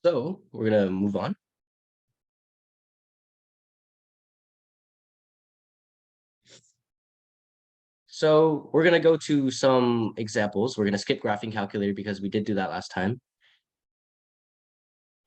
So we're gonna move on. So we're gonna go to some examples. We're gonna skip graphing calculator because we did do that last time.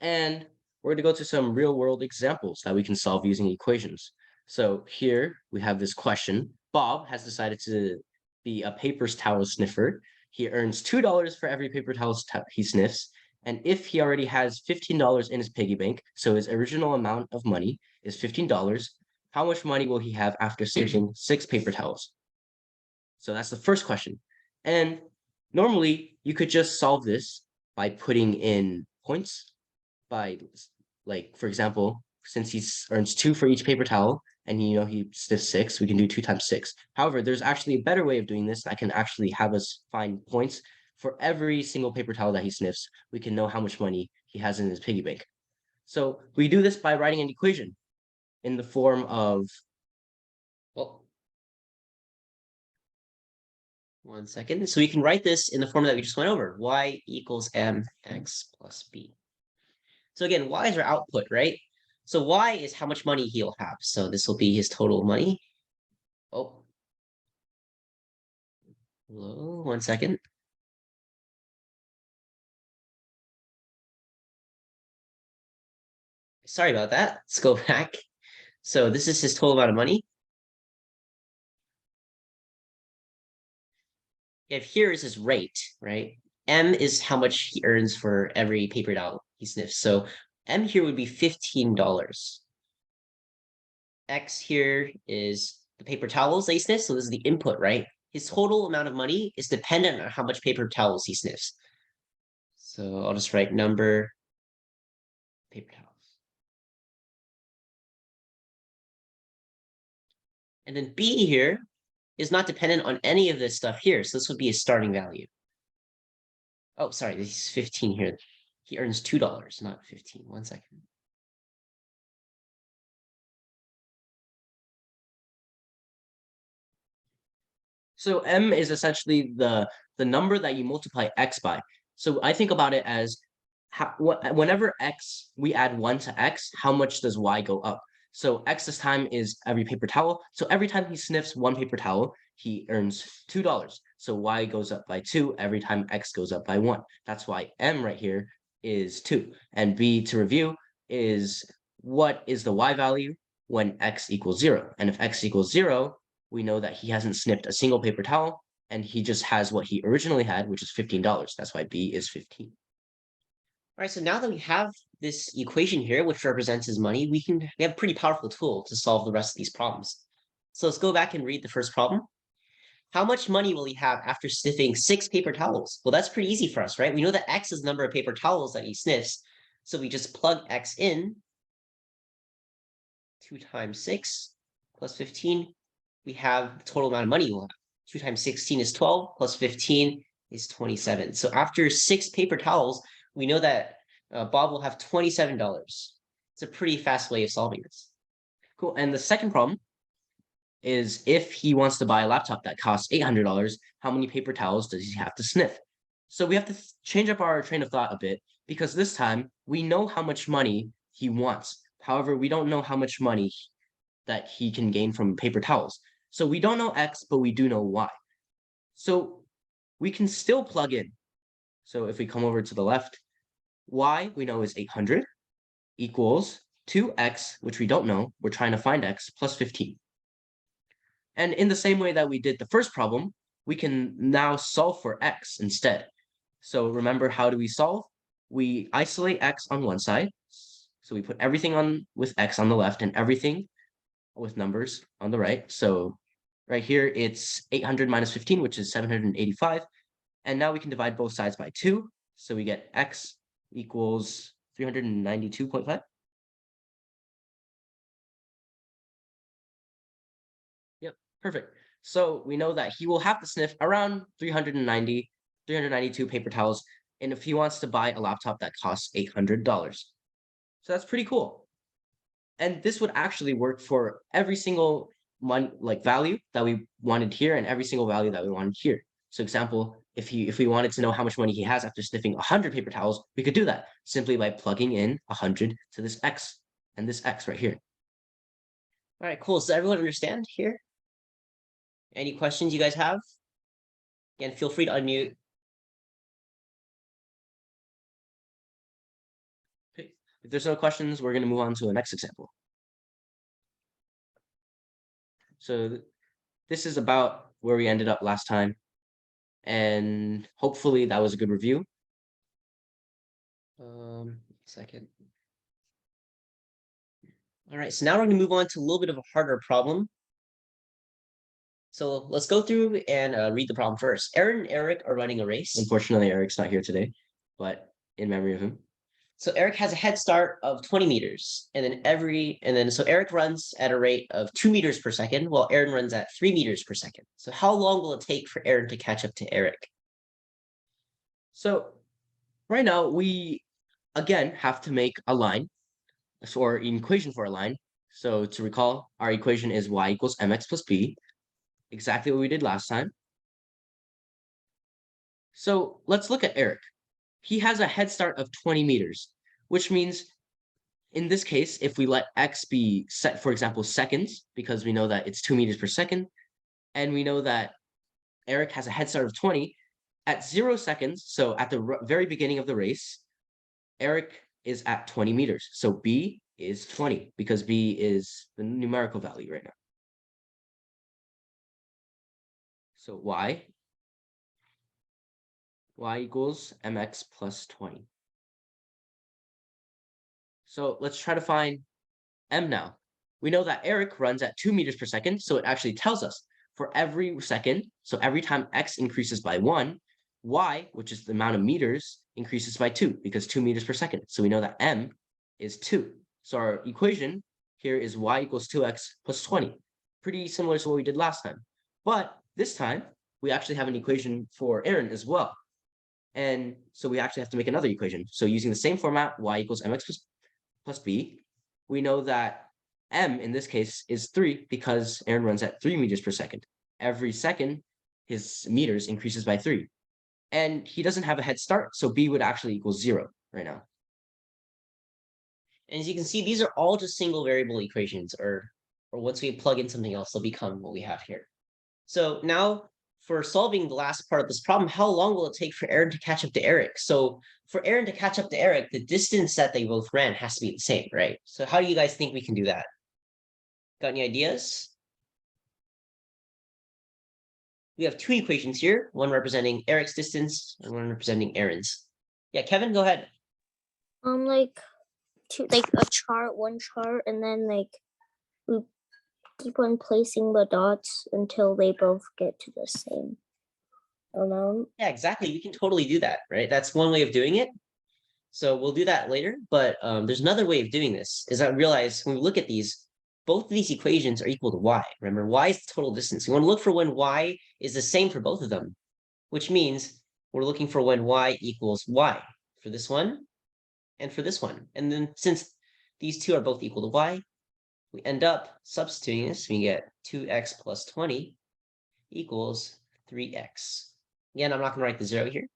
And we're gonna go to some real world examples that we can solve using equations. So here we have this question. Bob has decided to be a paper towel sniffer. He earns $2 for every paper towel he sniffs. And if he already has $15 in his piggy bank, so his original amount of money is $15, how much money will he have after sniffing 6 paper towels? So that's the first question. And normally you could just solve this by putting in points by, like, for example, since he earns 2 for each paper towel and he sniffs 6, we can do 2 times 6. However, there's actually a better way of doing this that can actually have us find points for every single paper towel that he sniffs. We can know how much money he has in his piggy bank. So we do this by writing an equation in the form of, well, one second. So we can write this in the form that we just went over. Y equals mx plus b. So again, y is our output, right? So y is how much money he'll have. So this will be his total money. Oh. Hello, 1 second. Sorry about that. Let's go back. So this is his total amount of money. If here is his rate, right? M is how much he earns for every paper towel he sniffs. So M here would be $15. X here is the paper towels they sniff. So this is the input, right? His total amount of money is dependent on how much paper towels he sniffs. So I'll just write number paper towels. And then B here is not dependent on any of this stuff here. So this would be a starting value. Oh, sorry, this is 15 here. He earns $2, not 15. 1 second. So M is essentially the number that you multiply X by. So I think about it as whenever X, we add 1 to X, how much does Y go up? So X this time is every paper towel. So every time he sniffs 1 paper towel, he earns $2. So Y goes up by 2 every time X goes up by 1. That's why M right here is 2. And B, to review, is what is the Y value when X equals 0? And if X equals 0, we know that he hasn't sniffed a single paper towel and he just has what he originally had, which is $15. That's why B is 15. All right, so now that we have this equation here, which represents his money, we have a pretty powerful tool to solve the rest of these problems. So let's go back and read the first problem. How much money will he have after sniffing 6 paper towels? Well, that's pretty easy for us, right? We know that X is the number of paper towels that he sniffs. So we just plug X in. 2 times 6 plus 15. We have the total amount of money we'll have. 2 times 16 is 12, plus 15 is 27. So after 6 paper towels, we know that Bob will have $27. It's a pretty fast way of solving this. Cool. And the second problem is if he wants to buy a laptop that costs $800, how many paper towels does he have to sniff? So we have to change up our train of thought a bit, because this time we know how much money he wants. However, we don't know how much money that he can gain from paper towels. So we don't know X, but we do know Y. So we can still plug in. So if we come over to the left, Y we know is 800 equals 2X, which we don't know. We're trying to find X, plus 15. And in the same way that we did the first problem, we can now solve for X instead. So remember, how do we solve? We isolate X on one side. So we put everything on with X on the left and everything with numbers on the right. So right here, it's 800 minus 15, which is 785. And now we can divide both sides by 2. So we get X equals 392.5. Yep, perfect. So we know that he will have to sniff around 392 paper towels. And if he wants to buy a laptop that costs $800. So that's pretty cool. And this would actually work for every single value that we wanted here and every single value that we wanted here. So example, if we wanted to know how much money he has after sniffing 100 paper towels, we could do that simply by plugging in 100 to this X and this X right here. All right, cool. Does everyone understand here? Any questions you guys have? Again, feel free to unmute. Okay. If there's no questions, we're going to move on to the next example. So this is about where we ended up last time. And hopefully that was a good review. Second. All right, so now we're going to move on to a little bit of a harder problem. So let's go through and read the problem first. Aaron and Eric are running a race. Unfortunately, Eric's not here today, but in memory of him. So Eric has a head start of 20 meters, and then so Eric runs at a rate of 2 meters per second, while Aaron runs at 3 meters per second. So how long will it take for Aaron to catch up to Eric? So right now we again have to make a line, or an equation for a line. So to recall, our equation is y equals mx plus b, exactly what we did last time. So let's look at Eric. He has a head start of 20 meters, which means in this case, if we let x be set, for example, seconds, because we know that it's 2 meters per second, and we know that Eric has a head start of 20, at 0 seconds, so at the very beginning of the race, Eric is at 20 meters. So b is 20, because b is the numerical value right now. So y equals mx plus 20. So let's try to find m now. We know that Eric runs at 2 meters per second, so it actually tells us for every second, so every time x increases by 1, y, which is the amount of meters, increases by 2, because 2 meters per second. So we know that m is 2. So our equation here is y equals 2x plus 20. Pretty similar to what we did last time. But this time, we actually have an equation for Aaron as well. And so we actually have to make another equation. So using the same format, y equals mx plus b, we know that m in this case is 3 because Aaron runs at 3 meters per second. Every second, his meters increases by 3. And he doesn't have a head start, so b would actually equal 0 right now. And as you can see, these are all just single variable equations, or once we plug in something else, they'll become what we have here. So now for solving the last part of this problem, how long will it take for Aaron to catch up to Eric? So for Aaron to catch up to Eric, the distance that they both ran has to be the same, right? So how do you guys think we can do that? Got any ideas? We have two equations here, one representing Eric's distance and one representing Aaron's. Yeah, Kevin, go ahead. Like a chart, one chart, and then like we keep on placing the dots until they both get to the same amount. Yeah, exactly. We can totally do that, right? That's one way of doing it. So we'll do that later. But there's another way of doing this, is I realize when we look at these, both of these equations are equal to y. Remember, y is the total distance. We want to look for when y is the same for both of them, which means we're looking for when y equals y for this one and for this one. And then since these two are both equal to y, we end up substituting this. We get 2x plus 20 equals 3x. Again, I'm not going to write the 0 here.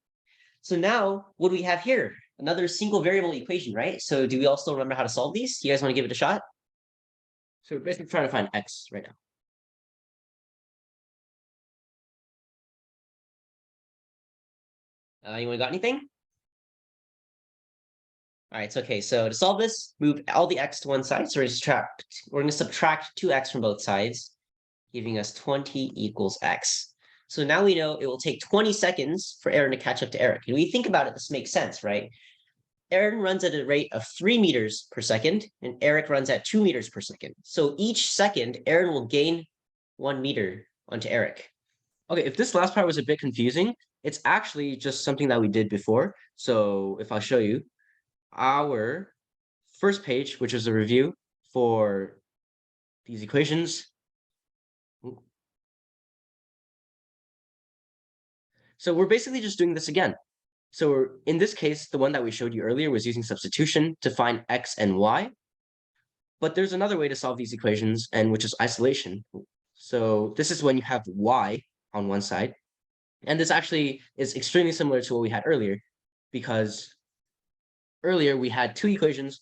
So now what do we have here? Another single variable equation, right? So do we all still remember how to solve these? You guys want to give it a shot? So we're basically trying to find x right now. Anyone got anything? All right, so okay, so to solve this, move all the x to one side. So we're going to subtract 2x from both sides, giving us 20 equals x. So now we know it will take 20 seconds for Aaron to catch up to Eric. And when you think about it, this makes sense, right? Aaron runs at a rate of 3 meters per second, and Eric runs at 2 meters per second. So each second, Aaron will gain 1 meter onto Eric. Okay, if this last part was a bit confusing, it's actually just something that we did before. So if I'll show you, our first page, which is a review for these equations. So we're basically just doing this again. So in this case, the one that we showed you earlier was using substitution to find x and y. But there's another way to solve these equations, and which is isolation. So this is when you have y on one side, And this actually is extremely similar to what we had earlier, because earlier we had two equations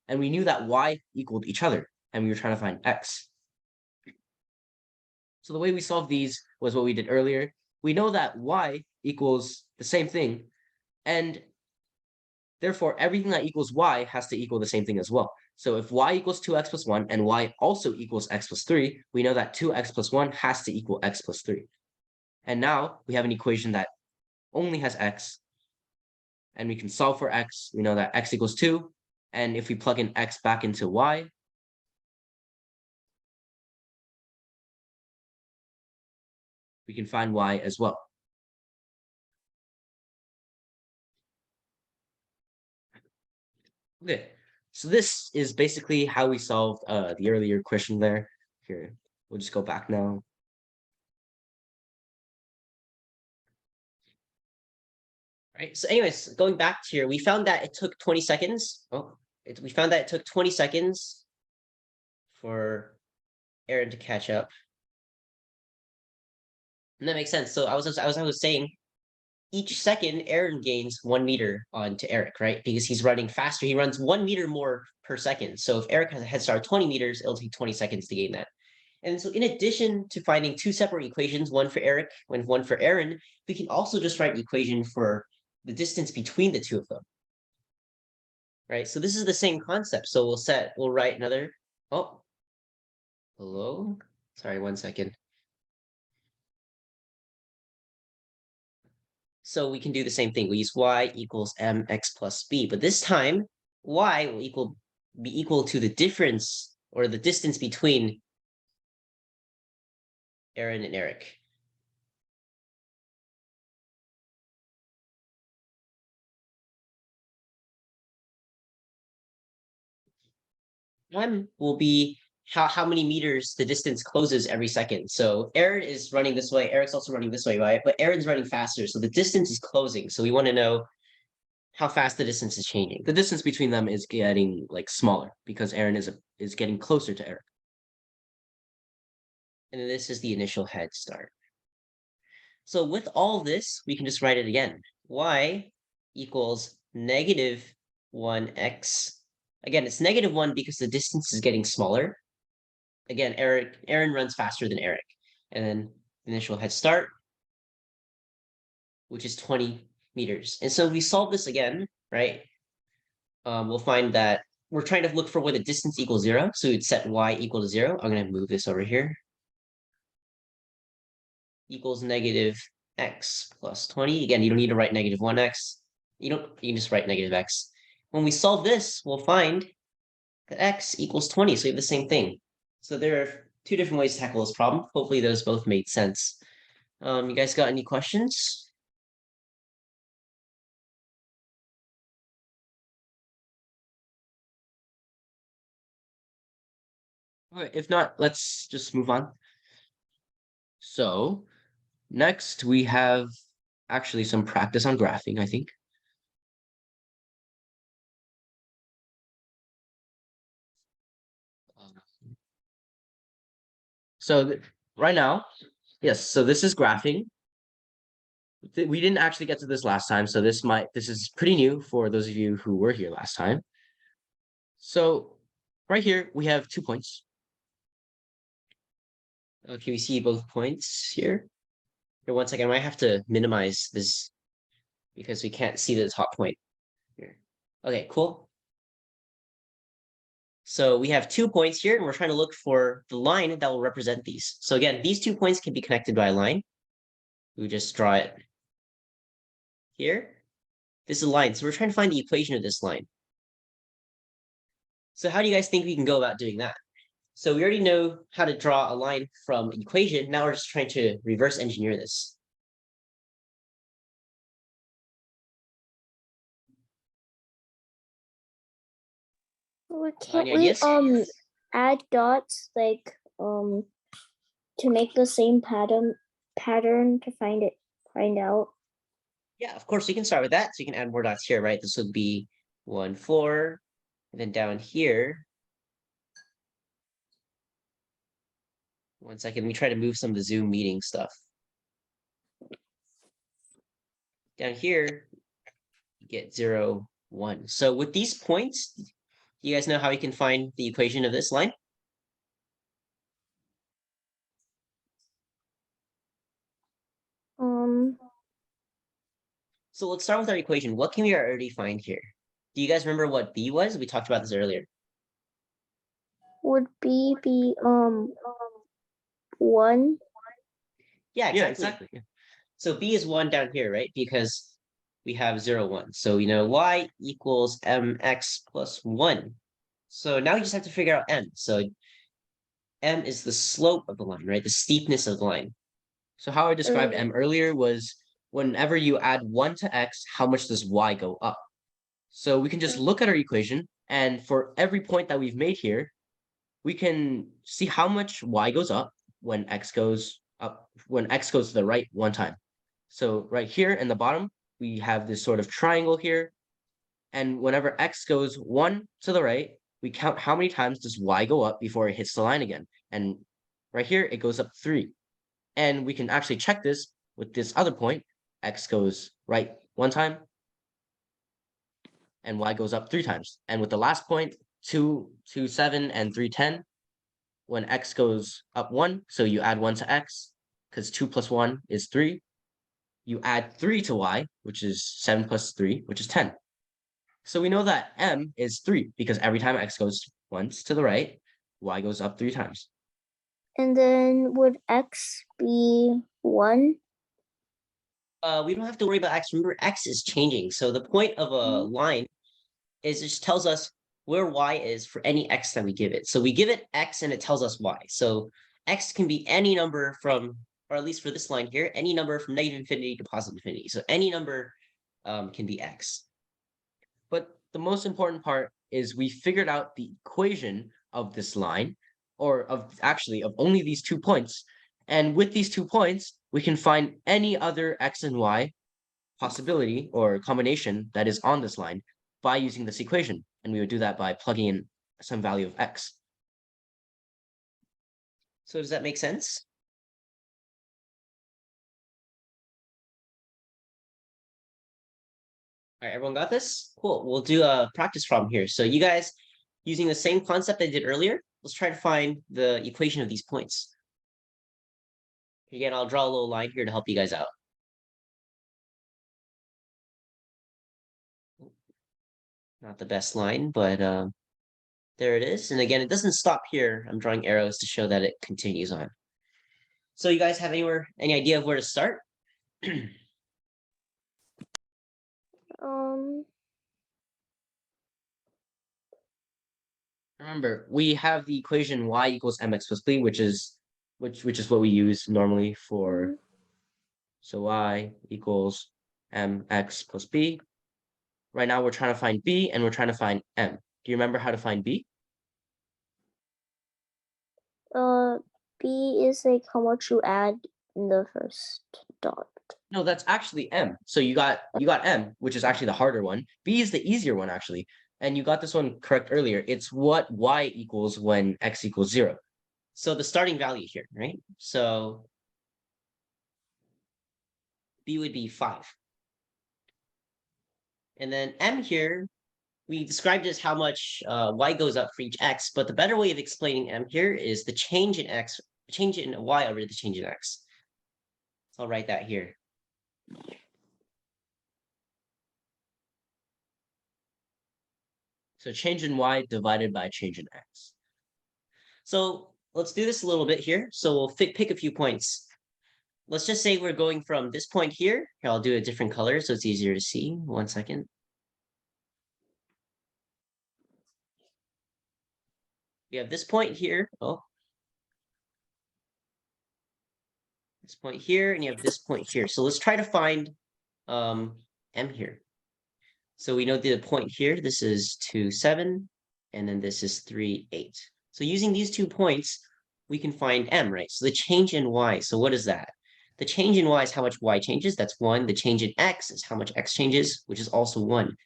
and we knew that y equaled each other and we were trying to find x. So the way we solved these was what we did earlier. We know that y equals the same thing, and therefore everything that equals y has to equal the same thing as well. So if y equals 2x plus 1 and y also equals x plus 3, we know that 2x plus 1 has to equal x plus 3. And now we have an equation that only has x, and we can solve for x. We know that x equals 2, and if we plug in x back into y, we can find y as well. Okay, so this is basically how we solved the earlier question there. Here, we'll just go back now. Right, so anyways, going back to here, we found that it took 20 seconds. We found that it took 20 seconds for Aaron to catch up. And that makes sense. So I was saying, each second Aaron gains 1 meter onto Eric, right? Because he's running faster. He runs 1 meter more per second. So if Eric has a head start of 20 meters, it'll take 20 seconds to gain that. And so in addition to finding two separate equations, one for Eric and one for Aaron, we can also just write an equation for the distance between the two of them. Right? So this is the same concept. So we'll write another, oh, hello? Sorry, 1 second. So we can do the same thing. We use y equals mx plus b, but this time y will be equal to the difference or the distance between Aaron and Eric. M will be how many meters the distance closes every second. So Aaron is running this way, Eric's also running this way, right? But Aaron's running faster, so the distance is closing. So we want to know how fast the distance is changing. The distance between them is getting like smaller because Aaron is getting closer to Eric. And then this is the initial head start. So with all this, we can just write it again. Y equals negative 1x. Again, it's negative 1 because the distance is getting smaller. Again, Aaron runs faster than Eric. And then initial head start, which is 20 meters. And so we solve this again, right? We'll find that we're trying to look for where the distance equals 0. So we'd set y equal to 0. I'm going to move this over here. Equals negative x plus 20. Again, you don't need to write negative 1x. You can just write negative x. When we solve this, we'll find that x equals 20. So we have the same thing. So there are two different ways to tackle this problem. Hopefully those both made sense. You guys got any questions? All right, if not, let's just move on. So next we have actually some practice on graphing, I think. So right now, yes, so this is graphing. We didn't actually get to this last time, so this is pretty new for those of you who were here last time. So right here, we have 2 points. Can we see both points here? Here, 1 second, I might have to minimize this because we can't see the top point here. Okay, cool. So we have 2 points here, and we're trying to look for the line that will represent these. So again, these 2 points can be connected by a line. We just draw it here. This is a line, so we're trying to find the equation of this line. So how do you guys think we can go about doing that? So we already know how to draw a line from an equation. Now we're just trying to reverse engineer this. Can't Any we ideas? add dots like to make the same pattern to find out? Yeah, of course, we can start with that. So you can add more dots here, right? This would be 1, 4. And then down here, 1 second, let me try to move some of the Zoom meeting stuff. Down here, you get 0, 1. So with these points, do you guys know how you can find the equation of this line? So let's start with our equation. What can we already find here? Do you guys remember what b was? We talked about this earlier. Would B be 1? Yeah, exactly. Yeah. So b is 1 down here, right? Because we have 0, 1. So we know y equals mx plus 1. So now we just have to figure out m. So m is the slope of the line, right? The steepness of the line. So how I described m earlier was whenever you add 1 to x, how much does y go up? So we can just look at our equation, and for every point that we've made here, we can see how much y goes up when x goes up, when x goes to the right 1 time. So right here in the bottom, we have this sort of triangle here. And whenever x goes 1 to the right, we count how many times does y go up before it hits the line again. And right here, it goes up 3. And we can actually check this with this other point. X goes right 1 time, and y goes up 3 times. And with the last point, 2, 2, 7, and 3, 10, when x goes up 1, so you add 1 to x, because 2 plus 1 is 3. You add 3 to y, which is 7 plus 3, which is 10. So we know that m is 3, because every time x goes once to the right, y goes up 3 times. And then would X be 1? We don't have to worry about x. Remember, x is changing. So the point of a line is it just tells us where y is for any x that we give it. So we give it x and it tells us y. So x can be any number from, or at least for this line here, any number from negative infinity to positive infinity. So any number can be x. But the most important part is we figured out the equation of this line, or of only these 2 points. And with these 2 points, we can find any other x and y possibility or combination that is on this line by using this equation. And we would do that by plugging in some value of x. So does that make sense? All right, everyone got this? Cool. We'll do a practice problem here. So you guys, using the same concept I did earlier, let's try to find the equation of these points. Again, I'll draw a little line here to help you guys out. Not the best line, but there it is. And again, it doesn't stop here. I'm drawing arrows to show that it continues on. So you guys have any idea of where to start? Remember, we have the equation y equals mx plus b, which is what we use normally for. So y equals mx plus b. Right now we're trying to find b and we're trying to find m. Do you remember how to find b? B is like how much you add in the first dot. No, that's actually m. So you got m, which is actually the harder one. B is the easier one actually. And you got this one correct earlier. It's what y equals when x equals 0. So the starting value here, right? So b would be 5. And then m here, we described as how much y goes up for each x, but the better way of explaining m here is the change in x, change in y over the change in x. So I'll write that here. So change in y divided by change in x. So let's do this a little bit here. So we'll pick a few points. Let's just say we're going from this point here. Here, I'll do a different color so it's easier to see. 1 second. We have this point here. Oh, this point here, and you have this point here. So let's try to find m here. So we know the point here, this is 2, 7, and then this is 3, 8. So using these 2 points, we can find m, right? So the change in y, so what is that? The change in y is how much y changes, that's 1. The change in x is how much x changes, which is also 1.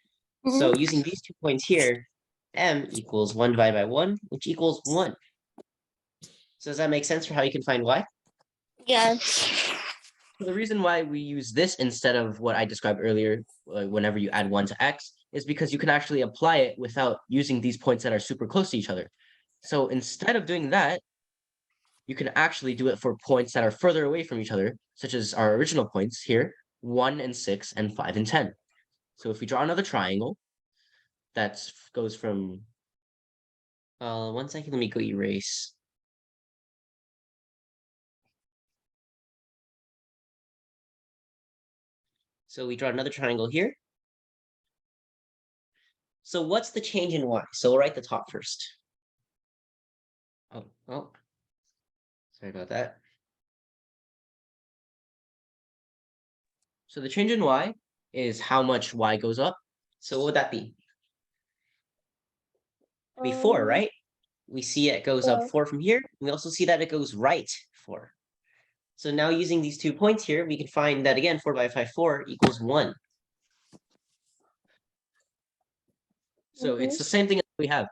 So using these 2 points here, m equals 1 divided by 1, which equals 1. So does that make sense for how you can find y? Yes. The reason why we use this instead of what I described earlier, whenever you add 1 to x, is because you can actually apply it without using these points that are super close to each other. So instead of doing that, you can actually do it for points that are further away from each other, such as our original points here, 1 and 6 and 5 and 10. So if we draw another triangle that goes from 1 second, let me go erase. So we draw another triangle here. So what's the change in y? So we'll write the top first. Oh, sorry about that. So the change in y is how much y goes up. So what would that be? It'd be 4, right? We see it goes up 4 from here. We also see that it goes right 4. So now using these 2 points here, we can find that again, 4 by 5, 4 equals 1. So it's the same thing that we have.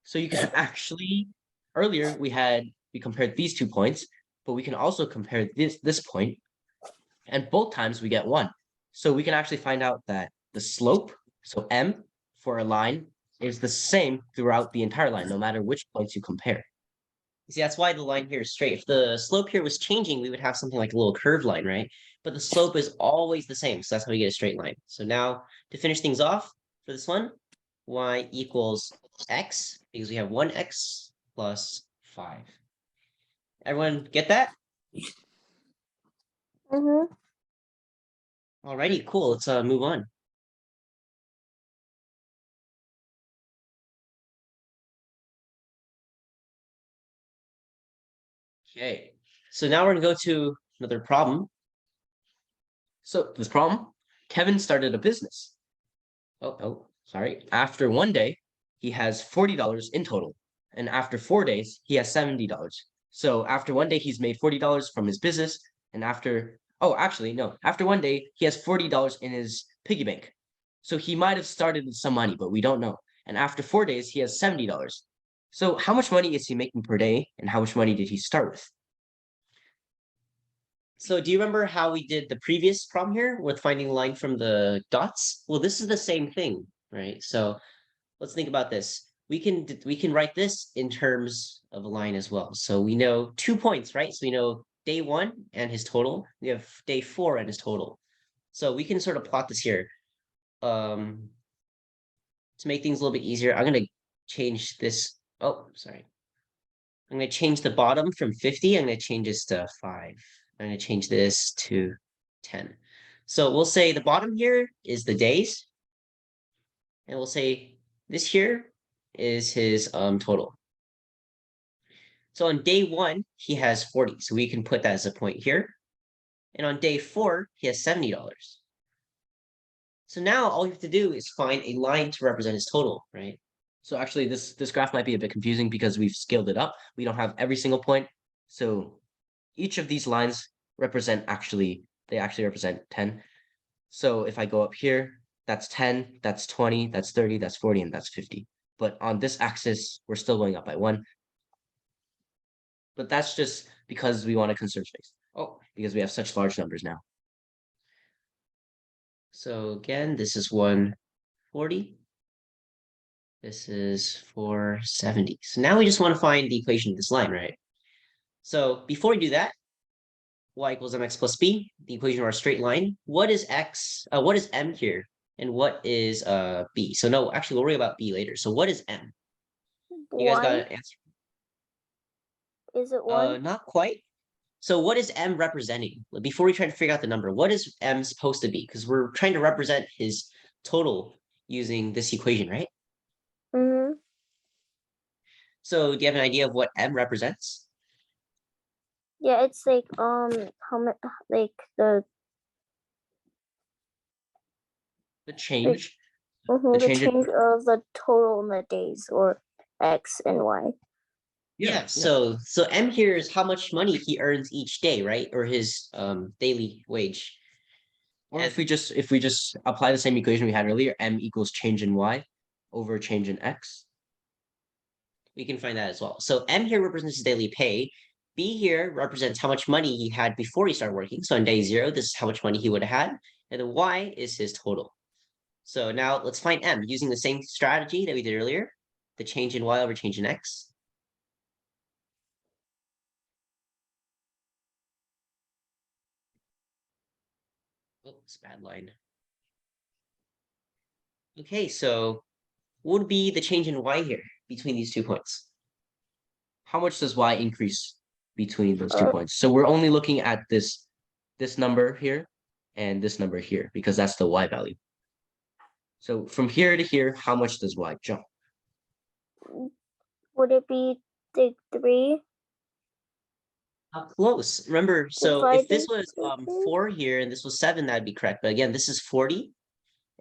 So you can actually, earlier we compared these 2 points, but we can also compare this point, and both times we get 1. So we can actually find out that the slope, so m for a line, is the same throughout the entire line, no matter which points you compare. You see, that's why the line here is straight. If the slope here was changing, we would have something like a little curved line, right? But the slope is always the same, so that's how we get a straight line. So now, to finish things off for this one, y equals x, because we have 1x plus 5. Everyone get that? Alrighty, cool. Let's move on. Okay, so now we're gonna go to another problem. So this problem, Kevin started a business. Sorry. After 1 day, he has $40 in total. And after 4 days, he has $70. So after 1 day, he's made $40 from his business. And after, after 1 day, he has $40 in his piggy bank. So he might have started with some money, but we don't know. And after 4 days, he has $70. So how much money is he making per day? And how much money did he start with? So do you remember how we did the previous problem here with finding the line from the dots? Well, this is the same thing, right? So let's think about this. We can write this in terms of a line as well. So we know 2 points, right? So we know day 1 and his total. We have day 4 and his total. So we can sort of plot this here. To make things a little bit easier, I'm going to change this. Oh, sorry. I'm going to change the bottom from 50. I'm going to change this to 5. I'm going to change this to 10. So we'll say the bottom here is the days. And we'll say this here is his total. So on day 1, he has 40. So we can put that as a point here. And on day 4, he has $70. So now all you have to do is find a line to represent his total, right? So actually this graph might be a bit confusing because we've scaled it up. We don't have every single point. So each of these lines represent they actually represent 10. So if I go up here, that's 10, that's 20, that's 30, that's 40, and that's 50. But on this axis, we're still going up by 1. But that's just because we want to conserve space. Because we have such large numbers now. So again, this is 140. This is 470. So now we just want to find the equation of this line, right? So before we do that, y equals mx plus b, the equation of our straight line. What is x? What is m here? And what is b? So no, actually, we'll worry about b later. So what is m? You guys got an answer? Is it 1? Not quite. So what is m representing? Before we try to figure out the number, what is m supposed to be? Because we're trying to represent his total using this equation, right? So do you have an idea of what m represents? Yeah, it's like how much, like the change. the change of the total in the days, or x and y. Yeah. So m here is how much money he earns each day, right? Or his daily wage. Or if we just apply the same equation we had earlier, m equals change in y over change in x. We can find that as well. So m here represents his daily pay. B here represents how much money he had before he started working. So on day 0, this is how much money he would have had. And then Y is his total. So now let's find M using the same strategy that we did earlier. The change in Y over change in X. Oops, bad line. Okay, so what would be the change in Y here between these 2 points? How much does Y increase between those 2 points? So we're only looking at this number here and this number here because that's the Y value. So from here to here, how much does Y jump? Would it be the 3? Close. Remember, so if this Divided was by 3? 4 here and this was 7, that'd be correct. But again, this is 40,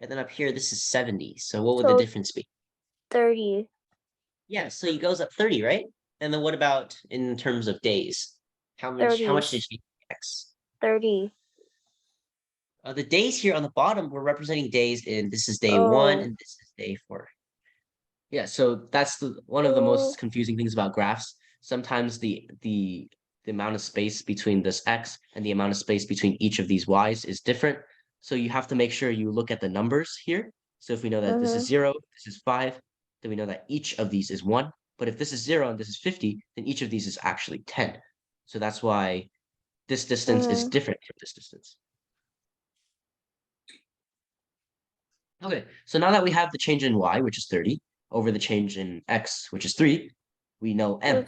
and then up here, this is 70. So what would the So difference be? 30. Yeah, so he goes up 30, right? And then what about in terms of days? How much 30. did she X? 30. The days here on the bottom, we're representing days in this is day 1 Oh. and this is day 4. Yeah, so that's one of the most confusing things about graphs. Sometimes the amount of space between this X and the amount of space between each of these Y's is different. So you have to make sure you look at the numbers here. So if we know that this is 0, this is 5, then we know that each of these is 1. But if this is 0 and this is 50, then each of these is actually 10. So that's why this distance is different from this distance. Okay, so now that we have the change in Y, which is 30, over the change in X, which is 3, we know M,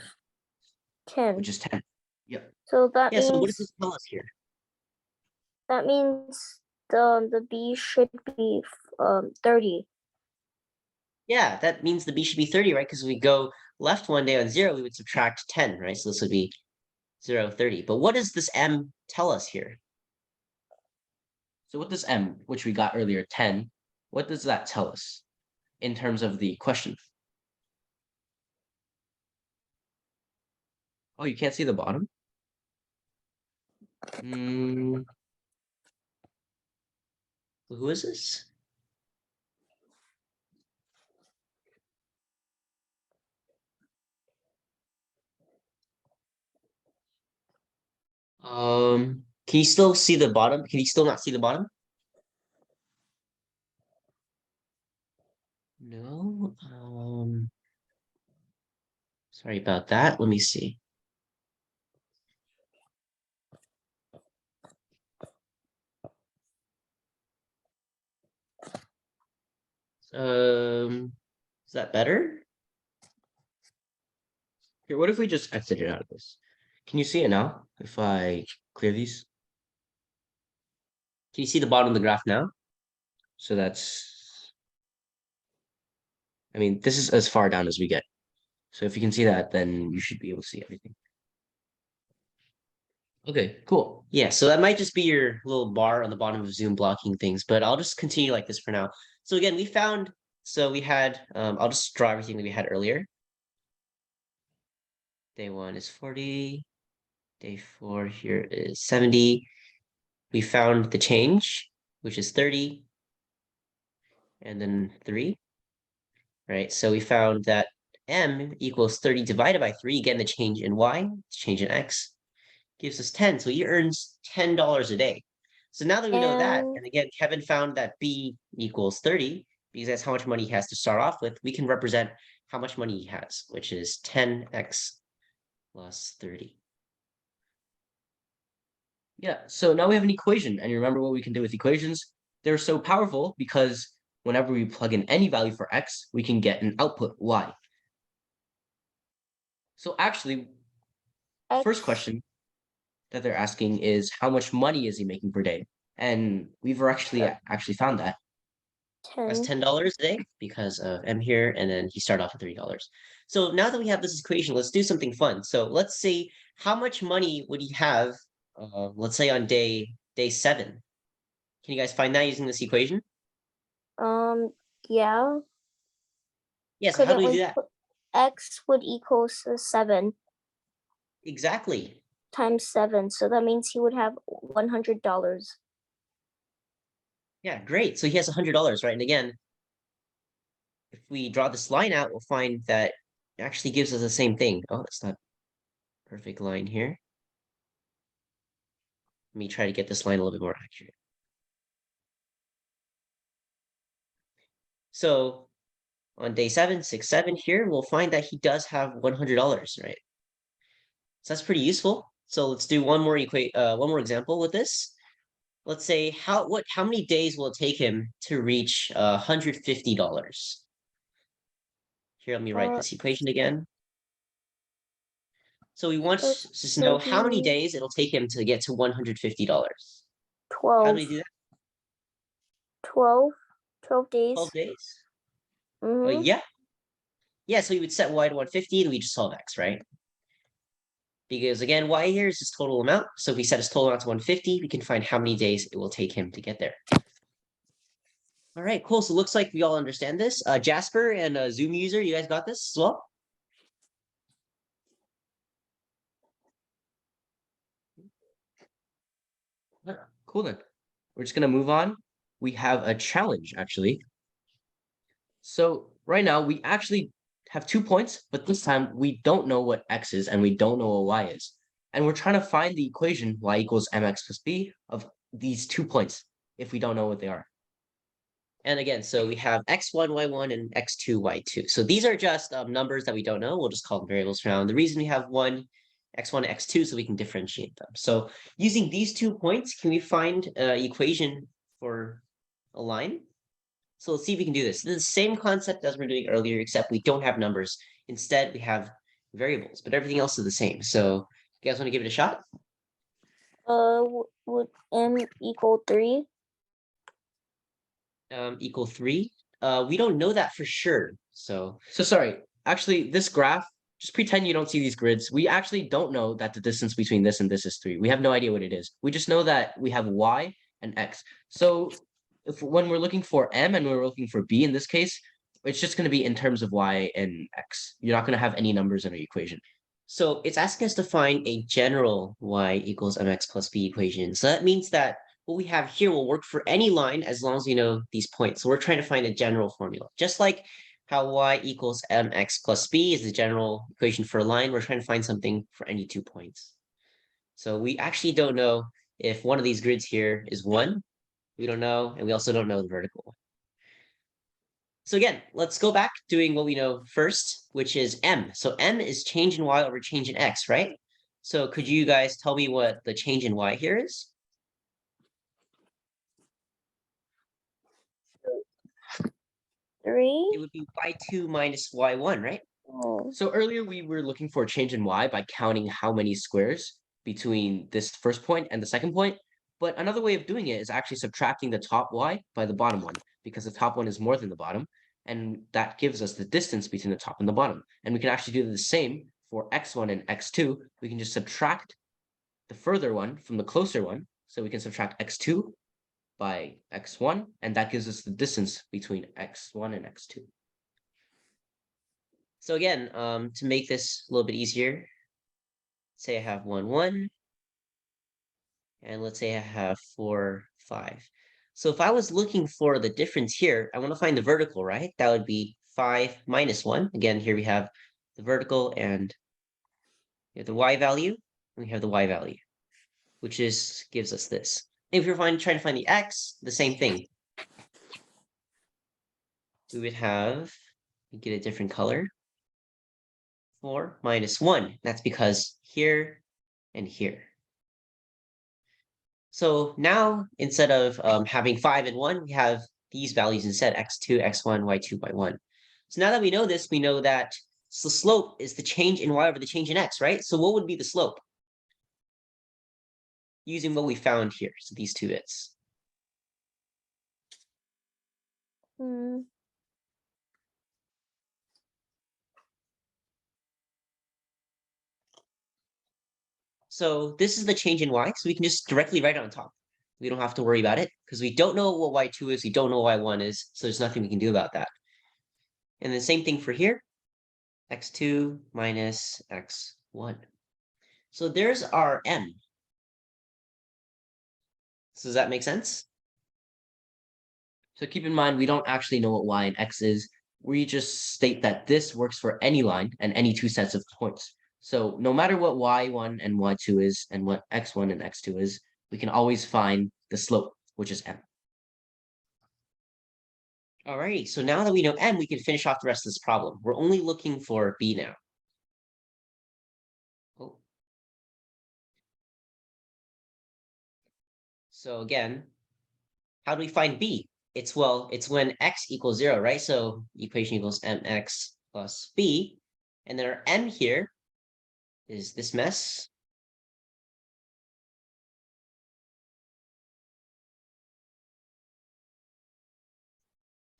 10. which is 10. Yep. So that Yeah, means so what does this tell us here? that means the B should be 30. Yeah, that means the B should be 30, right? Because we go left one day on 0, we would subtract 10, right? So this would be 0, 30. But what does this M tell us here? So what does M, which we got earlier, 10, what does that tell us in terms of the question? Oh, you can't see the bottom? Who is this? Can you still see the bottom? Can you still not see the bottom? No. Sorry about that. Let me see. Is that better? Here, what if we just exited out of this? Can you see it now? If I clear these? Can you see the bottom of the graph now? So that's, I mean, this is as far down as we get. So if you can see that, then you should be able to see everything. Okay, cool. Yeah, so that might just be your little bar on the bottom of Zoom blocking things, but I'll just continue like this for now. So again, we found, so we had, I'll just draw everything that we had earlier. Day 1 is 40. Day 4 here is 70. We found the change, which is 30. And then 3, right? So we found that M equals 30 divided by 3. Again, the change in Y, change in X, gives us 10. So he earns $10 a day. So now that we know that, and again, Kevin found that B equals 30, because that's how much money he has to start off with, we can represent how much money he has, which is 10x plus 30. Yeah, so now we have an equation, and you remember what we can do with equations? They're so powerful because whenever we plug in any value for x, we can get an output y. So actually, first question that they're asking is how much money is he making per day? And we've actually found that. That's $10 a day because of M here, and then he started off with $30. So now that we have this equation, let's do something fun. So let's see how much money would he have, let's say on day 7. Can you guys find that using this equation? Yeah. Yeah, so how do we do Couldn't that? X would equal 7 Exactly. times 7. So that means he would have $100. Yeah, great. So he has $100, right? And again, if we draw this line out, we'll find that it actually gives us the same thing. Oh, it's not. perfect line here. Let me try to get this line a little bit more accurate. So on day 7, 6, 7 here, we'll find that he does have $100, right? So that's pretty useful. So let's do one more one more example with this. Let's say how many days will it take him to reach $150? Here, let me write this equation again. So we want Let's to know how many maybe days it'll take him to get to $150. How 12, do we do that? 12, 12 12 days. days? Mm-hmm. Yeah. Yeah, so we would set y to 150 and we just solve x, right? Because again, y here is his total amount. So if we set his total amount to 150, we can find how many days it will take him to get there. All right, cool. So it looks like we all understand this. Jasper and Zoom user, you guys got this as well? Cool then. We're just gonna move on. We have a challenge actually. So right now we actually have 2 points, but this time we don't know what x is and we don't know what y is. And we're trying to find the equation y equals mx plus b of these 2 points if we don't know what they are. And again, so we have x1, y1, and x2, y2. So these are just numbers that we don't know. We'll just call them variables for now. And the reason we have x1, x2, so we can differentiate them. So using these 2 points, can we find an equation for a line? So let's see if we can do this. This is the same concept as we were doing earlier, except we don't have numbers. Instead, we have variables, but everything else is the same. So you guys want to give it a shot? Would m equal 3? Equal 3. We don't know that for sure. So sorry. Actually, this graph, just pretend you don't see these grids. We actually don't know that the distance between this and this is 3. We have no idea what it is. We just know that we have y and x. So if when we're looking for m and we're looking for b in this case, it's just going to be in terms of y and x. You're not going to have any numbers in our equation. So it's asking us to find a general y equals mx plus b equation. So that means that what we have here will work for any line as long as we know these points. So we're trying to find a general formula. Just like how y equals mx plus b is the general equation for a line, we're trying to find something for any 2 points. So we actually don't know if one of these grids here is 1. We don't know, and we also don't know the vertical. So again, let's go back doing what we know first, which is m. So m is change in y over change in x, right? So could you guys tell me what the change in y here is? It 3? would be y2 minus y1, right? Oh. So earlier we were looking for a change in y by counting how many squares between this first point and the second point. But another way of doing it is actually subtracting the top y by the bottom one, because the top one is more than the bottom. And that gives us the distance between the top and the bottom. And we can actually do the same for x1 and x2. We can just subtract the further one from the closer one. So we can subtract x2 by x1, and that gives us the distance between x1 and x2. So again, to make this a little bit easier, say I have 1, 1, and let's say I have 4, 5. So if I was looking for the difference here, I want to find the vertical, right? That would be 5 minus 1. Again, here we have the vertical and we have the y value, and we have the y value, which gives us this. If you're trying to find the x, the same thing. We would have, get a different color, 4 minus 1. That's because here and here. So now, instead of having 5 and 1, we have these values instead, x2, x1, y2 by 1. So now that we know this, we know that the slope is the change in y over the change in x, right? So what would be the slope? Using what we found here, so these 2 bits. Hmm. So this is the change in y, so we can just directly write it on top. We don't have to worry about it, because we don't know what y2 is, we don't know what y1 is, so there's nothing we can do about that. And the same thing for here, x2 minus x1. So there's our m. So does that make sense? So keep in mind, we don't actually know what y and x is. We just state that this works for any line and any 2 sets of points. So no matter what y1 and y2 is and what x1 and x2 is, we can always find the slope, which is m. Alrighty, so now that we know m, we can finish off the rest of this problem. We're only looking for b now. Oh. So again, how do we find b? It's when x equals 0, right? So equation equals mx plus b. And then our m here is this mess.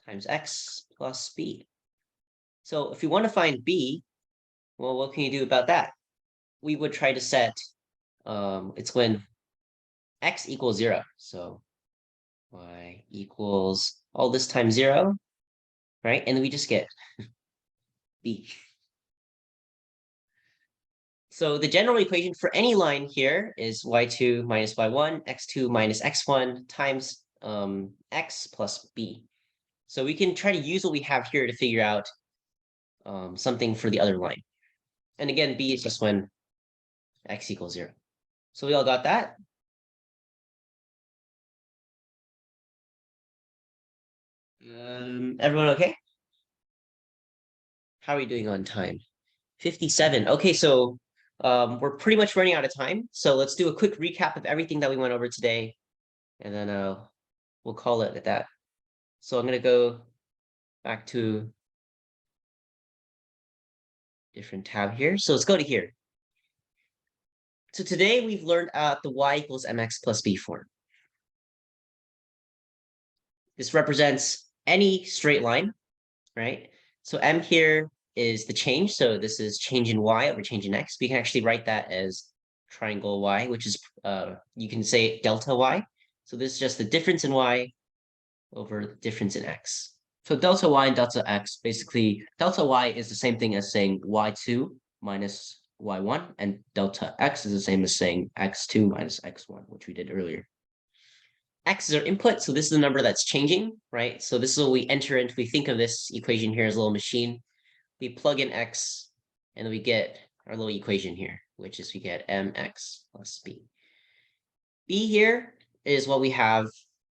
Times x plus b. So if we want to find b, well, what can you do about that? We would try to set, it's when x equals 0. So y equals all this times 0, right? And then we just get b. So the general equation for any line here is y2 minus y1, x2 minus x1 times x plus b. So we can try to use what we have here to figure out something for the other line. And again, b is just when x equals 0. So we all got that? Everyone okay? How are we doing on time? 57. Okay, so we're pretty much running out of time. So let's do a quick recap of everything that we went over today. And then we'll call it at that. So I'm going to go back to different tab here. So let's go to here. So today we've learned the y equals mx plus b form. This represents any straight line, right? So m here is the change. So this is change in y over change in x. We can actually write that as triangle y, which is, you can say delta y. So this is just the difference in y over the difference in x. So delta y and delta x, basically, delta y is the same thing as saying y2 minus y1, and delta x is the same as saying x2 minus x1, which we did earlier. X is our input, so this is the number that's changing, right? So this is what we enter into. We think of this equation here as a little machine. We plug in x, and then we get our little equation here, which is we get mx plus b. B here is what we have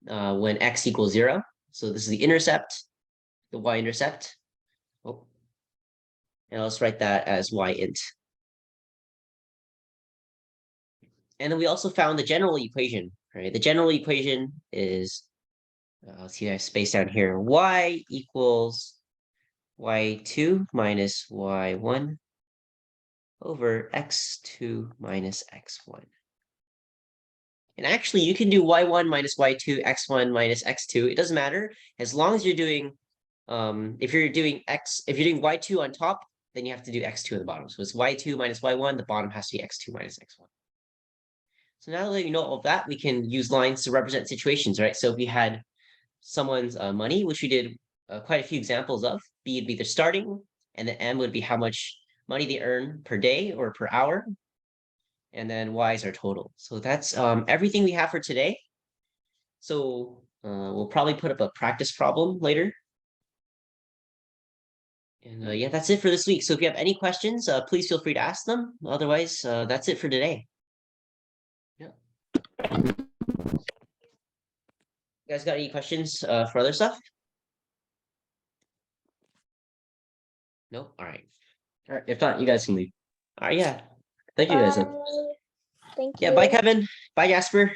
when x equals 0. So this is the intercept, the y-intercept. Oh. And let's write that as y-int. And then we also found the general equation, right? The general equation is, let's see, I have space down here. Y equals y2 minus y1 over x2 minus x1. And actually, you can do y1 minus y2, x1 minus x2. It doesn't matter as long as you're doing, if you're doing y2 on top, then you have to do x2 at the bottom. So it's y2 minus y1. The bottom has to be x2 minus x1. So now that you know all of that, we can use lines to represent situations, right? So if we had someone's money, which we did quite a few examples of, B would be their starting, and the M would be how much money they earn per day or per hour. And then Y is our total. So that's everything we have for today. So we'll probably put up a practice problem later. And yeah, that's it for this week. So if you have any questions, please feel free to ask them. Otherwise, that's it for today. Yeah. You guys got any questions for other stuff? No? All right. All right. If not, you guys can leave. All right. Yeah. Thank you guys. Bye. Thank Yeah. you. Bye, Kevin. Bye, Jasper.